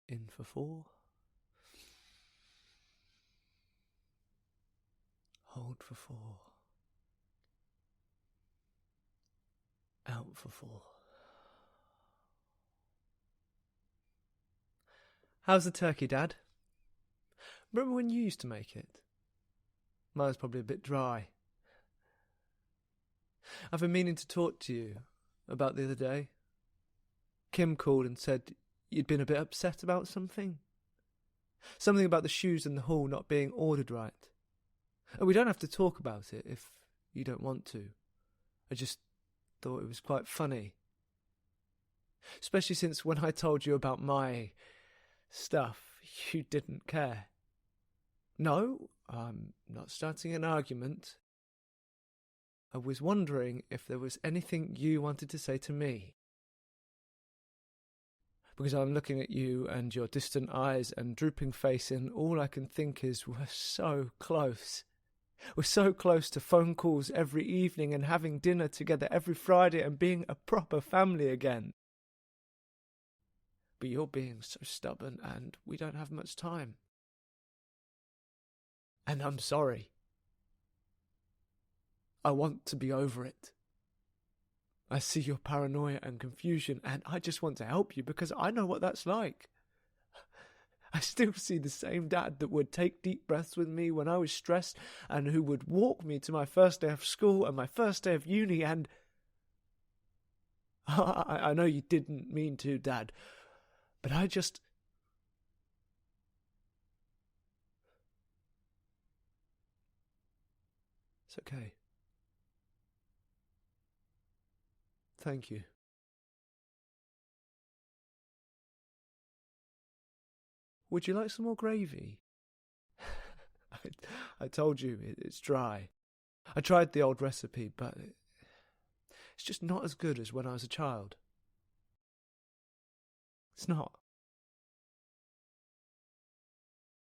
In for 4. Hold for 4. Out for 4. How's the turkey, Dad? Remember when you used to make it? Mine's probably a bit dry. I've been meaning to talk to you about the other day. Kim called and said you'd been a bit upset about something. Something about the shoes in the hall not being ordered right. And we don't have to talk about it if you don't want to. I just thought it was quite funny. Especially since when I told you about my stuff, you didn't care. No, I'm not starting an argument. I was wondering if there was anything you wanted to say to me. Because I'm looking at you and your distant eyes and drooping face, and all I can think is we're so close. We're so close to phone calls every evening and having dinner together every Friday and being a proper family again. But you're being so stubborn and we don't have much time. And I'm sorry. I want to be over it. I see your paranoia and confusion, and I just want to help you because I know what that's like. I still see the same dad that would take deep breaths with me when I was stressed and who would walk me to my first day of school and my first day of uni, and I know you didn't mean to, Dad, but I just... It's okay. Thank you. Would you like some more gravy? I told you, it's dry. I tried the old recipe, but it's just not as good as when I was a child. It's not.